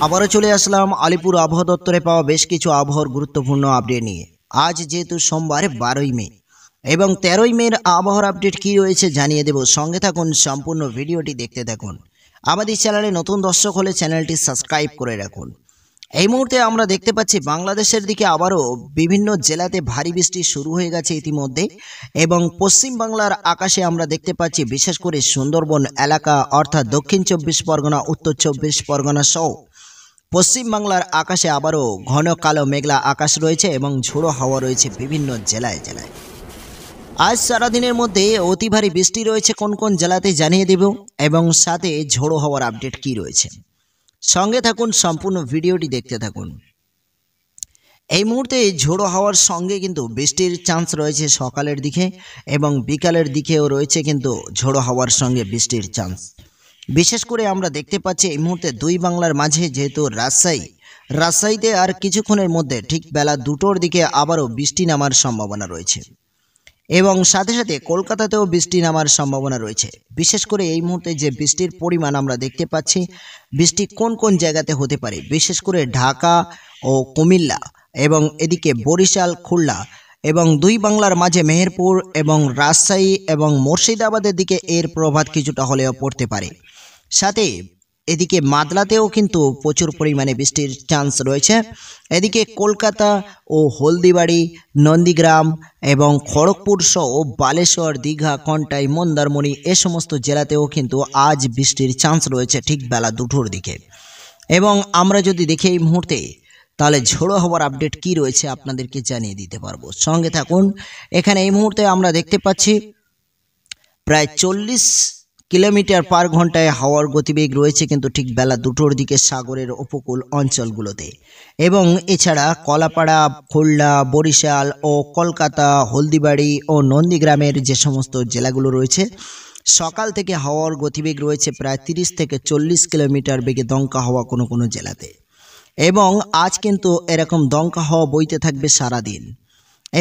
আবারও চলে আসলাম আলিপুর আবহাওয়া দপ্তরে পাওয়া বেশ কিছু আবহাওয়ার গুরুত্বপূর্ণ আপডেট নিয়ে। আজ যেহেতু সোমবার 12ই মে এবং 13ই মের আবহাওয়ার আপডেট কী রয়েছে জানিয়ে দেব। সঙ্গে থাকুন, সম্পূর্ণ ভিডিওটি দেখতে থাকুন। আমাদের চ্যানেলে নতুন দর্শক হলে চ্যানেলটি সাবস্ক্রাইব করে রাখুন। এই মুহূর্তে আমরা দেখতে পাচ্ছি বাংলাদেশের দিকে আবারও বিভিন্ন জেলাতে ভারী বৃষ্টি শুরু হয়ে গেছে ইতিমধ্যে, এবং পশ্চিম বাংলার আকাশে আমরা দেখতে পাচ্ছি বিশেষ করে সুন্দরবন এলাকা অর্থাৎ দক্ষিণ 24 পরগনা, উত্তর 24 পরগনা সহ পশ্চিম বাংলার আকাশে আবারও ঘন কালো মেঘলা আকাশ রয়েছে এবং ঝোড়ো হাওয়া রয়েছে বিভিন্ন জেলায় জেলায়। আজ সারাদিনের মধ্যে অতি ভারী বৃষ্টি রয়েছে কোন কোন জেলাতে জানিয়ে দেব, এবং সাথে ঝোড়ো হাওয়ার আপডেট কি রয়েছে। সঙ্গে থাকুন, সম্পূর্ণ ভিডিওটি দেখতে থাকুন। এই মুহূর্তে ঝোড়ো হাওয়ার সঙ্গে কিন্তু বৃষ্টির চান্স রয়েছে সকালের দিকে, এবং বিকালের দিকেও রয়েছে কিন্তু ঝোড়ো হাওয়ার সঙ্গে বৃষ্টির চান্স। বিশেষ করে আমরা দেখতে পাচ্ছি এই মুহূর্তে দুই বাংলার মাঝে যেহেতু রাজশাহীতে আর কিছুক্ষণের মধ্যে ঠিক বেলা 2টোর দিকে আবারও বৃষ্টি নামার সম্ভাবনা রয়েছে, এবং সাথে সাথে কলকাতাতেও বৃষ্টি নামার সম্ভাবনা রয়েছে। বিশেষ করে এই মুহূর্তে যে বৃষ্টির পরিমাণ আমরা দেখতে পাচ্ছি, বৃষ্টি কোন কোন জায়গাতে হতে পারে, বিশেষ করে ঢাকা ও কুমিল্লা এবং এদিকে বরিশাল, খুলনা এবং দুই বাংলার মাঝে মেহেরপুর এবং রাজশাহী এবং মুর্শিদাবাদের দিকে এর প্রভাব কিছুটা হলেও পড়তে পারে। সাথে এদিকে মাদলাতেও কিন্তু প্রচুর পরিমাণে বৃষ্টির চান্স রয়েছে। এদিকে কলকাতা ও হলদিবাড়ি, নন্দীগ্রাম এবং খড়গপুর সহ বালেশ্বর, দীঘা, কন্টাই, মন্দারমণি এ সমস্ত জেলাতেও কিন্তু আজ বৃষ্টির চান্স রয়েছে ঠিক বেলা 2টোর দিকে। এবং আমরা যদি দেখি এই মুহূর্তে, তাহলে ঝোড়ো হওয়ার আপডেট কি রয়েছে আপনাদেরকে জানিয়ে দিতে পারবো। সঙ্গে থাকুন। এখানে এই মুহূর্তে আমরা দেখতে পাচ্ছি প্রায় 40 কিলোমিটার পার ঘন্টায় হাওয়ার গতিবেগ রয়েছে কিন্তু ঠিক বেলা 2টোর দিকে সাগরের উপকূল অঞ্চলগুলোতে, এবং এছাড়া কলাপাড়া, খুলনা, বরিশাল ও কলকাতা, হলদিবাড়ি ও নন্দীগ্রামের যে সমস্ত জেলাগুলো রয়েছে, সকাল থেকে হাওয়ার গতিবেগ রয়েছে প্রায় 30 থেকে 40 কিলোমিটার বেগে দমকা হাওয়া কোনো কোনো জেলাতে, এবং আজ কিন্তু এরকম দমকা হাওয়া বইতে থাকবে সারাদিন।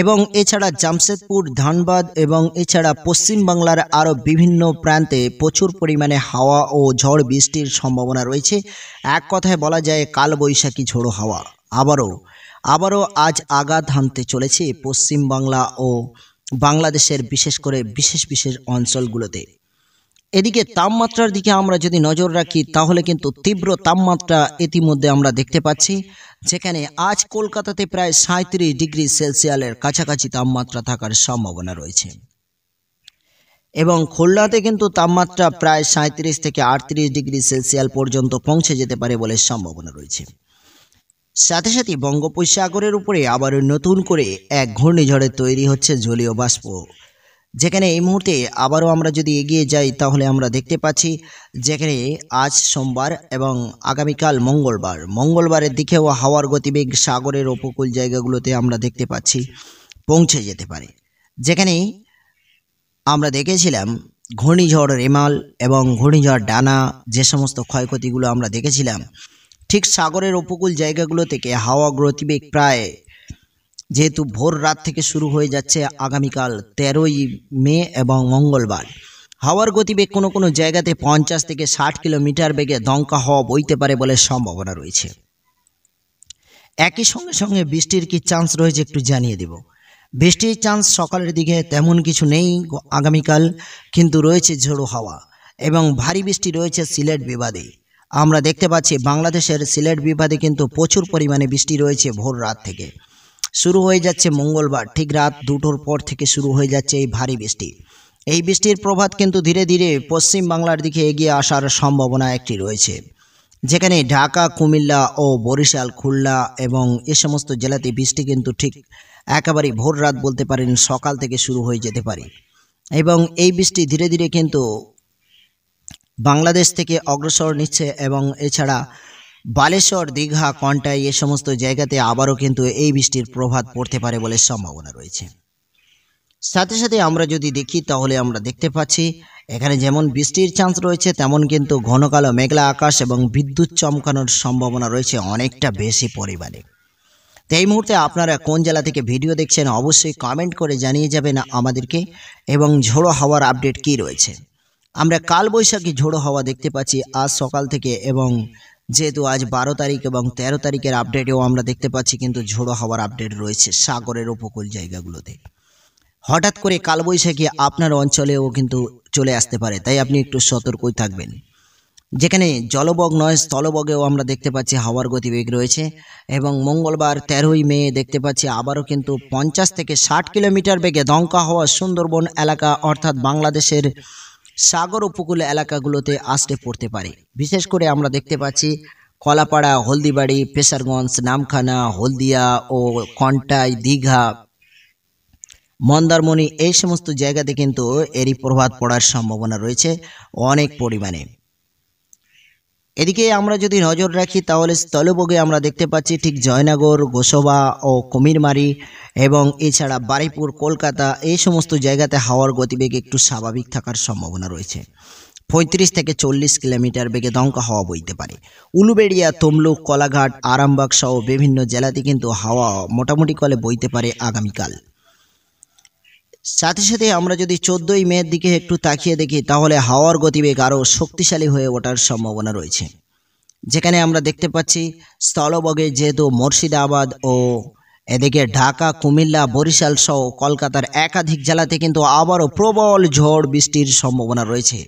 এবং এছাড়া জামশেদপুর, ধানবাদ এবং এছাড়া পশ্চিম বাংলার আরও বিভিন্ন প্রান্তে প্রচুর পরিমাণে হাওয়া ও ঝড় বৃষ্টির সম্ভাবনা রয়েছে। এক কথায় বলা যায় কালবৈশাখী ঝোড়ো হাওয়া আবারও আজ আঘাত হানতে চলেছে পশ্চিম বাংলা ও বাংলাদেশের বিশেষ করে বিশেষ অঞ্চলগুলোতে। এদিকে তাপমাত্রার দিকে আমরা যদি নজর রাখি, তাহলে কিন্তু তীব্র তাপমাত্রা ইতিমধ্যে আমরা দেখতে পাচ্ছি, যেখানে আজ কলকাতাতে প্রায় 37 ডিগ্রি সেলসিয়াসের কাছাকাছি তাপমাত্রা থাকার সম্ভাবনা রয়েছে, এবং খুলনাতে কিন্তু তাপমাত্রা প্রায় 37 থেকে 38 ডিগ্রি সেলসিয়াস পর্যন্ত পৌঁছে যেতে পারে বলে সম্ভাবনা রয়েছে। সাথে সাথে বঙ্গোপসাগরের উপরে আবারও নতুন করে এক ঘূর্ণিঝড়ের তৈরি হচ্ছে জলীয় বাষ্প, যেখানে এই মুহূর্তে আবারও আমরা যদি এগিয়ে যাই, তাহলে আমরা দেখতে পাচ্ছি যেখানে আজ সোমবার এবং আগামীকাল মঙ্গলবারের দিকেও হাওয়ার গতিবেগ সাগরের উপকূল জায়গাগুলোতে আমরা দেখতে পাচ্ছি পৌঁছে যেতে পারে। যেখানে আমরা দেখেছিলাম ঘূর্ণিঝড় রেমাল এবং ঘূর্ণিঝড় ডানা যে সমস্ত ক্ষয়ক্ষতিগুলো আমরা দেখেছিলাম, ঠিক সাগরের উপকূল জায়গাগুলো থেকে হাওয়া গতিবেগ প্রায়, যেহেতু ভোর রাত থেকে শুরু হয়ে যাচ্ছে আগামীকাল 13ই মে এবং মঙ্গলবার, হাওয়ার গতিবেগ কোনো কোনো জায়গাতে 50 থেকে 60 কিলোমিটার বেগে দমকা হাওয়া বইতে পারে বলে সম্ভাবনা রয়েছে। একই সঙ্গে বৃষ্টির কি চান্স রয়েছে একটু জানিয়ে দেব। বৃষ্টির চান্স সকালের দিকে তেমন কিছু নেই আগামীকাল, কিন্তু রয়েছে ঝোড়ো হাওয়া এবং ভারী বৃষ্টি রয়েছে সিলেট বিভাগে। আমরা দেখতে পাচ্ছি বাংলাদেশের সিলেট বিভাগে কিন্তু প্রচুর পরিমাণে বৃষ্টি রয়েছে। ভোর রাত থেকে শুরু হয়ে যাচ্ছে মঙ্গলবার, ঠিক রাত 2টোর পর থেকে শুরু হয়ে যাচ্ছে এই ভারী বৃষ্টি। এই বৃষ্টির প্রভাব কিন্তু ধীরে ধীরে পশ্চিম বাংলার দিকে এগিয়ে আসার সম্ভাবনা একটি রয়েছে, যেখানে ঢাকা, কুমিল্লা ও বরিশাল, খুলনা এবং এ সমস্ত জেলাতে বৃষ্টি কিন্তু ঠিক একেবারে ভোর রাত বলতে পারেন সকাল থেকে শুরু হয়ে যেতে পারে, এবং এই বৃষ্টি ধীরে ধীরে কিন্তু বাংলাদেশ থেকে অগ্রসর নিচ্ছে, এবং এছাড়া বালেশ্বর, দীঘা, কন্টাই এ সমস্ত জায়গাতে আবারও কিন্তু এই বৃষ্টির প্রভাব পড়তে পারে বলে সম্ভাবনা রয়েছে। সাথে সাথে আমরা যদি দেখি, তাহলে আমরা দেখতে পাচ্ছি এখানে যেমন বৃষ্টির চান্স রয়েছে, তেমন কিন্তু ঘন কালো মেঘলা আকাশ এবং বিদ্যুৎ চমকানোর সম্ভাবনা রয়েছে অনেকটা বেশি পরিমাণে। তো এই মুহূর্তে আপনারা কোন জেলা থেকে ভিডিও দেখছেন অবশ্যই কমেন্ট করে জানিয়ে যাবেন আমাদেরকে, এবং ঝোড়ো হাওয়ার আপডেট কি রয়েছে। আমরা কালবৈশাখী ঝোড়ো হাওয়া দেখতে পাচ্ছি আজ সকাল থেকে, এবং যেহেতু আজ 12 তারিখ এবং 13 তারিখের আপডেটেও আমরা দেখতে পাচ্ছি কিন্তু ঝোড়ো হাওয়ার আপডেট রয়েছে সাগরের উপকূল জায়গাগুলোতে। হঠাৎ করে কালবৈশাখী আপনার অঞ্চলেও কিন্তু চলে আসতে পারে, তাই আপনি একটু সতর্কই থাকবেন। যেখানে জলবগ নয় স্থলবগেও আমরা দেখতে পাচ্ছি হাওয়ার গতিবেগ রয়েছে এবং মঙ্গলবার 13ই মে দেখতে পাচ্ছি আবারও কিন্তু 50 থেকে 60 কিলোমিটার বেগে দমকা হাওয়া সুন্দরবন এলাকা অর্থাৎ বাংলাদেশের সাগর উপকূল এলাকাগুলোতে আসতে পড়তে পারে। বিশেষ করে আমরা দেখতে পাচ্ছি কলাপাড়া, হলদিবাড়ি, পেশারগঞ্জ, নামখানা, হলদিয়া ও কন্টাই, দীঘা, মন্দারমণি এই সমস্ত জায়গাতে কিন্তু এরই প্রভাব পড়ার সম্ভাবনা রয়েছে অনেক পরিমাণে। এদিকে আমরা যদি নজর রাখি তাহলে স্থলবগে আমরা দেখতে পাচ্ছি ঠিক জয়নগর, গোসবা ও কুমিরমারি এবং এছাড়া বারুইপুর, কলকাতা এই সমস্ত জায়গাতে হাওয়ার গতিবেগ একটু স্বাভাবিক থাকার সম্ভাবনা রয়েছে। 35 থেকে 40 কিলোমিটার বেগে দমকা হাওয়া বইতে পারে। উলুবেড়িয়া, তমলুক, কলাঘাট, আরামবাগ সহ বিভিন্ন জেলাতে কিন্তু হাওয়া মোটামুটি কলে বইতে পারে আগামীকাল। সাথে সাথে আমরা যদি 14ই মের দিকে একটু তাকিয়ে দেখি তাহলে হাওয়ার গতিবেগ আরও শক্তিশালী হয়ে ওঠার সম্ভাবনা রয়েছে। যেখানে আমরা দেখতে পাচ্ছি স্থলবগে যেহেতু মুর্শিদাবাদ ও এদিকে ঢাকা, কুমিল্লা, বরিশাল সহ কলকাতার একাধিক জেলাতে কিন্তু আবারও প্রবল ঝড় বৃষ্টির সম্ভাবনা রয়েছে।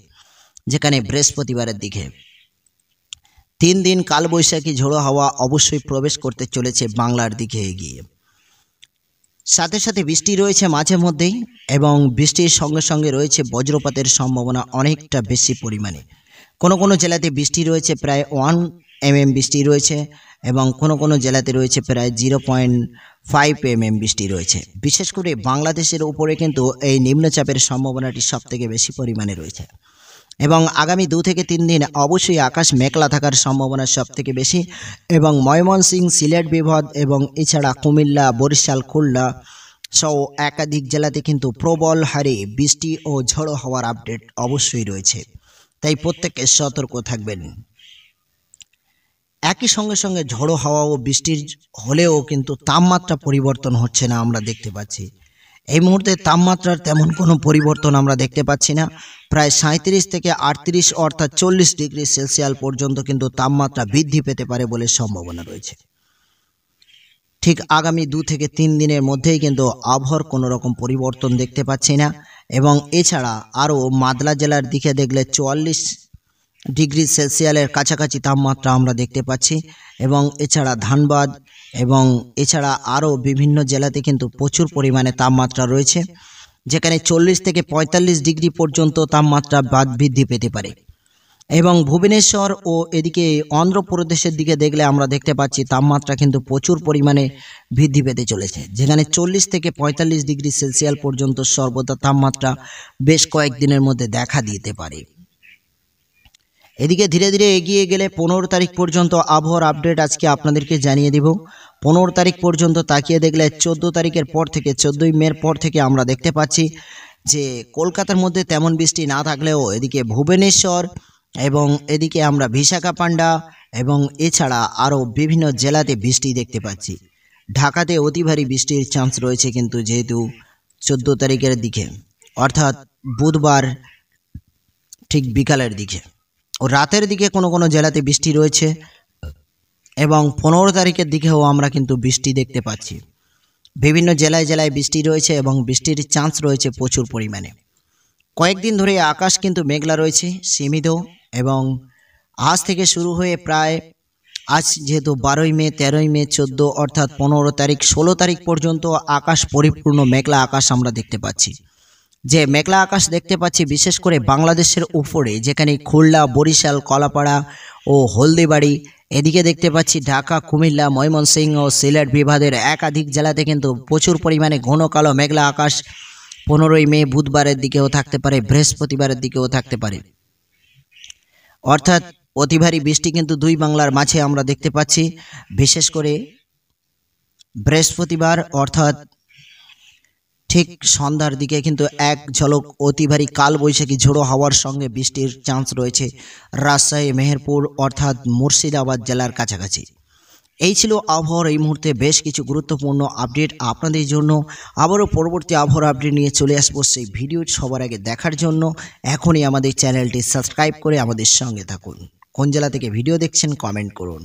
যেখানে বৃহস্পতিবারের দিকে 3 দিন কালবৈশাখী ঝোড়ো হাওয়া অবশ্যই প্রবেশ করতে চলেছে বাংলার দিকে এগিয়ে। সাথে সাথে বৃষ্টি রয়েছে মাঝে মধ্যেই এবং বৃষ্টির সঙ্গে সঙ্গে রয়েছে বজ্রপাতের সম্ভাবনা অনেকটা বেশি পরিমাণে। কোনো কোনো জেলাতে বৃষ্টি রয়েছে প্রায় 1 mm বৃষ্টি রয়েছে এবং কোনো কোনো জেলাতে রয়েছে প্রায় 0.5 mm বৃষ্টি রয়েছে। বিশেষ করে বাংলাদেশের উপরে কিন্তু এই নিম্নচাপের সম্ভাবনাটি সবথেকে বেশি পরিমাণে রয়েছে এবং আগামী 2 থেকে 3 দিন অবশ্যই আকাশ মেঘলা থাকার সম্ভাবনা সবথেকে বেশি এবং ময়মনসিংহ, সিলেট বিভাগ এবং এছাড়া কুমিল্লা, বরিশাল, খুলনা সহ একাধিক জেলাতে কিন্তু প্রবল হারে বৃষ্টি ও ঝড়ো হওয়ার আপডেট অবশ্যই রয়েছে, তাই প্রত্যেকে সতর্ক থাকবেন। একই সঙ্গে সঙ্গে ঝড়ো হাওয়া ও বৃষ্টির হলেও কিন্তু তাপমাত্রা পরিবর্তন হচ্ছে না আমরা দেখতে পাচ্ছি। এই মুহূর্তে তাপমাত্রার তেমন কোনো পরিবর্তন আমরা দেখতে পাচ্ছি না। প্রায় 37 থেকে 38 অর্থাৎ 40 ডিগ্রি সেলসিয়াস পর্যন্ত কিন্তু তাপমাত্রা বৃদ্ধি পেতে পারে বলে সম্ভাবনা রয়েছে। ঠিক আগামী 2 থেকে 3 দিনের মধ্যেই কিন্তু আবহাওয়ার কোনো রকম পরিবর্তন দেখতে পাচ্ছি না এবং এছাড়া আরও মাদলা জেলার দিকে দেখলে 44 ডিগ্রি সেলসিয়াসের কাছাকাছি তাপমাত্রা আমরা দেখতে পাচ্ছি এবং এছাড়া ধানবাদ এবং এছাড়া আরও বিভিন্ন জেলাতে কিন্তু প্রচুর পরিমাণে তাপমাত্রা রয়েছে, যেখানে 40 থেকে 45 ডিগ্রি পর্যন্ত তাপমাত্রা বৃদ্ধি পেতে পারে এবং ভুবনেশ্বর ও এদিকে অন্ধ্রপ্রদেশের দিকে দেখলে আমরা দেখতে পাচ্ছি তাপমাত্রা কিন্তু প্রচুর পরিমাণে বৃদ্ধি পেতে চলেছে, যেখানে 40 থেকে 45 ডিগ্রি সেলসিয়াস পর্যন্ত সর্বদা তাপমাত্রা বেশ কয়েকদিনের মধ্যে দেখা দিতে পারে। এদিকে ধীরে ধীরে এগিয়ে গেলে 15 তারিখ পর্যন্ত আবহাওয়ার আপডেট আজকে আপনাদেরকে জানিয়ে দেব। 15 তারিখ পর্যন্ত তাকিয়ে দেখলে 14 তারিখের পর থেকে 14ই মের পর থেকে আমরা দেখতে পাচ্ছি যে কলকাতার মধ্যে তেমন বৃষ্টি না থাকলেও এদিকে ভুবনেশ্বর এবং এদিকে আমরা বিশাখাপাট্টা এবং এছাড়া আরও বিভিন্ন জেলাতে বৃষ্টি দেখতে পাচ্ছি। ঢাকাতে অতি ভারী বৃষ্টির চান্স রয়েছে কিন্তু যেহেতু 14 তারিখের দিকে অর্থাৎ বুধবার ঠিক বিকালের দিকে ও রাতের দিকে কোনো কোনো জেলাতে বৃষ্টি রয়েছে এবং 15 তারিখের দিকেও আমরা কিন্তু বৃষ্টি দেখতে পাচ্ছি। বিভিন্ন জেলায় জেলায় বৃষ্টি রয়েছে এবং বৃষ্টির চান্স রয়েছে প্রচুর পরিমাণে। কয়েকদিন ধরে আকাশ কিন্তু মেঘলা রয়েছে সীমিত এবং আজ থেকে শুরু হয়ে প্রায় আজ যেহেতু 12ই মে, 13ই মে, 14 অর্থাৎ 15 তারিখ, 16 তারিখ পর্যন্ত আকাশ পরিপূর্ণ মেঘলা আকাশ আমরা দেখতে পাচ্ছি। যে মেঘলা আকাশ দেখতে পাচ্ছি বিশেষ করে বাংলাদেশের উপরে, যেখানে খুলনা, বরিশাল, কলাপাড়া ও হলদিবাড়ি এদিকে দেখতে পাচ্ছি ঢাকা, কুমিল্লা, ময়মনসিংহ ও সিলেট বিভাগের একাধিক জেলাতে কিন্তু প্রচুর পরিমাণে ঘন কালো মেঘলা আকাশ 15ই মে বুধবারের দিকেও থাকতে পারে, বৃহস্পতিবারের দিকেও থাকতে পারে। অর্থাৎ অতি ভারী বৃষ্টি কিন্তু দুই বাংলার মাঝে আমরা দেখতে পাচ্ছি। বিশেষ করে বৃহস্পতিবার অর্থাৎ ঠিক সন্ধ্যার দিকে কিন্তু এক ঝলক অতি ভারী কালবৈশাখী ঝোড়ো হাওয়ার সঙ্গে বৃষ্টির চান্স রয়েছে রাজশাহী, মেহেরপুর অর্থাৎ মুর্শিদাবাদ জেলার কাছাকাছি। এই ছিল আবহাওয়ার এই মুহূর্তে বেশ কিছু গুরুত্বপূর্ণ আপডেট আপনাদের জন্য। আবারও পরবর্তী আবহাওয়ার আপডেট নিয়ে চলে আসবো। সেই ভিডিও সবার আগে দেখার জন্য এখনই আমাদের চ্যানেলটি সাবস্ক্রাইব করে আমাদের সঙ্গে থাকুন। কোন জেলা থেকে ভিডিও দেখছেন কমেন্ট করুন।